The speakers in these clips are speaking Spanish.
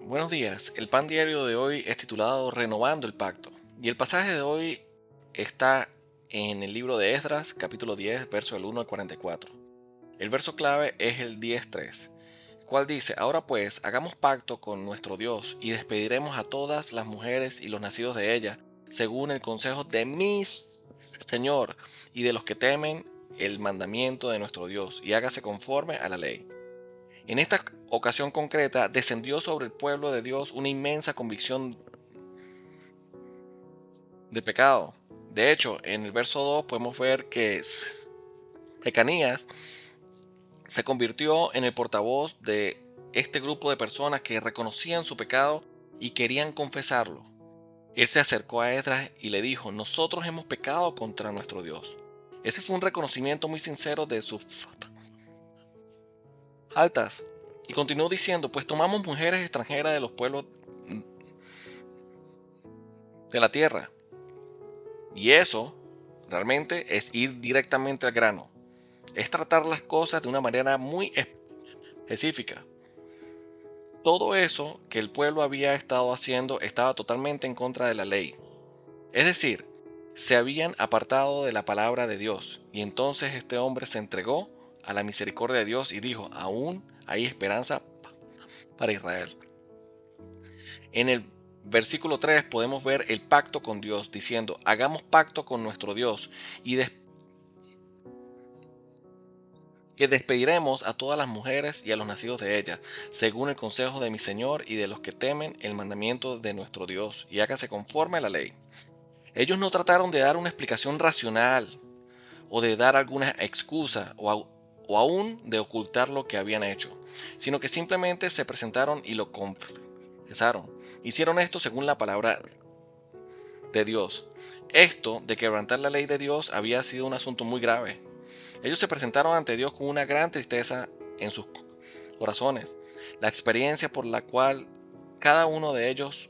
Buenos días. El pan diario de hoy es titulado Renovando el pacto. Y el pasaje de hoy está en el libro de Esdras, capítulo 10, verso del 1 al 44. El verso clave es el 10:3, el cual dice: Ahora pues, hagamos pacto con nuestro Dios y despediremos a todas las mujeres y los nacidos de ella, según el consejo de mi Señor y de los que temen el mandamiento de nuestro Dios, y hágase conforme a la ley. En esta ocasión concreta descendió sobre el pueblo de Dios una inmensa convicción de pecado. De hecho, en el verso 2 podemos ver que Jecanías se convirtió en el portavoz de este grupo de personas que reconocían su pecado y querían confesarlo. Él se acercó a Esdras y le dijo: nosotros hemos pecado contra nuestro Dios. Ese fue un reconocimiento muy sincero de sus faltas. Y continuó diciendo: pues tomamos mujeres extranjeras de los pueblos de la tierra. Y eso realmente es ir directamente al grano. Es tratar las cosas de una manera muy específica. Todo eso que el pueblo había estado haciendo estaba totalmente en contra de la ley. Es decir, se habían apartado de la palabra de Dios. Y entonces este hombre se entregó a la misericordia de Dios y dijo: aún hay esperanza para Israel. En el versículo 3 podemos ver el pacto con Dios, diciendo: hagamos pacto con nuestro Dios y que despediremos a todas las mujeres y a los nacidos de ellas, según el consejo de mi Señor y de los que temen el mandamiento de nuestro Dios, y hágase conforme a la ley. Ellos no trataron de dar una explicación racional o de dar alguna excusa o aún de ocultar lo que habían hecho, sino que simplemente se presentaron y lo confesaron. Hicieron esto según la palabra de Dios. Esto de quebrantar la ley de Dios había sido un asunto muy grave. Ellos se presentaron ante Dios con una gran tristeza en sus corazones. La experiencia por la cual cada uno de ellos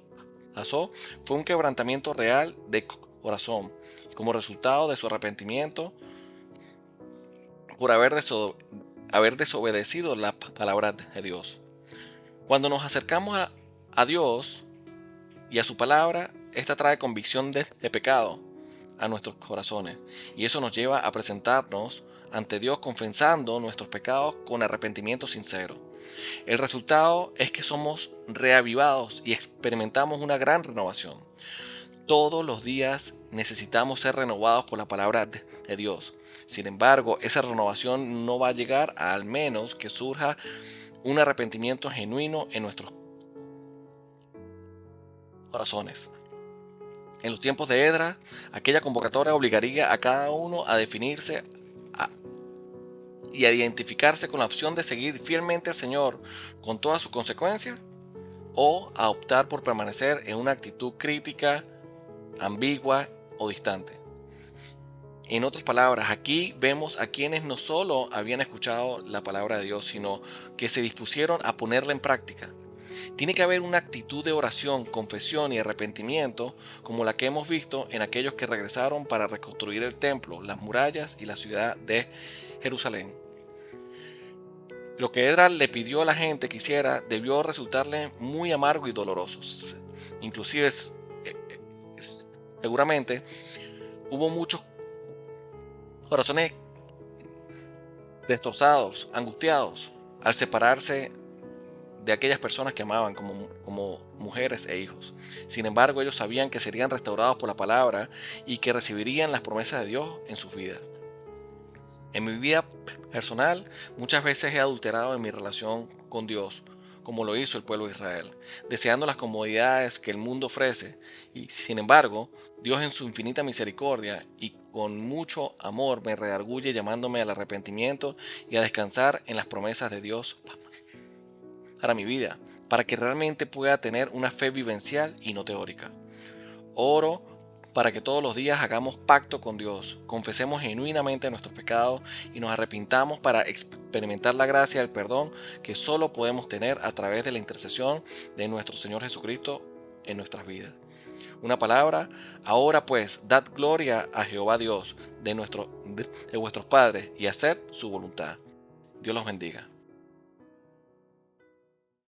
pasó fue un quebrantamiento real de corazón, como resultado de su arrepentimiento por haber desobedecido la palabra de Dios. Cuando nos acercamos a Dios y a su palabra, esta trae convicción de pecado a nuestros corazones, y eso nos lleva a presentarnos ante Dios confesando nuestros pecados con arrepentimiento sincero. El resultado es que somos reavivados y experimentamos una gran renovación. Todos los días necesitamos ser renovados por la palabra de Dios. Sin embargo, esa renovación no va a llegar al menos que surja un arrepentimiento genuino en nuestros corazones. En los tiempos de Edra, aquella convocatoria obligaría a cada uno a definirse y a identificarse con la opción de seguir fielmente al Señor con todas sus consecuencias, o a optar por permanecer en una actitud crítica, ambigua o distante. En otras palabras, aquí vemos a quienes no solo habían escuchado la palabra de Dios, sino que se dispusieron a ponerla en práctica. Tiene que haber una actitud de oración, confesión y arrepentimiento como la que hemos visto en aquellos que regresaron para reconstruir el templo, las murallas y la ciudad de Jerusalén. Lo que Edra le pidió a la gente que hiciera debió resultarle muy amargo y doloroso. Inclusive, seguramente, hubo muchos corazones destrozados, angustiados, al separarse de aquellas personas que amaban como mujeres e hijos. Sin embargo, ellos sabían que serían restaurados por la palabra y que recibirían las promesas de Dios en sus vidas. En mi vida personal, muchas veces he adulterado en mi relación con Dios, como lo hizo el pueblo de Israel, deseando las comodidades que el mundo ofrece. Y sin embargo, Dios en su infinita misericordia y con mucho amor me redarguye llamándome al arrepentimiento y a descansar en las promesas de Dios para mi vida, para que realmente pueda tener una fe vivencial y no teórica. Oro para que todos los días hagamos pacto con Dios, confesemos genuinamente nuestros pecados y nos arrepintamos para experimentar la gracia y el perdón que solo podemos tener a través de la intercesión de nuestro Señor Jesucristo en nuestras vidas. Una palabra: ahora pues, dad gloria a Jehová Dios de vuestros padres y haced su voluntad. Dios los bendiga.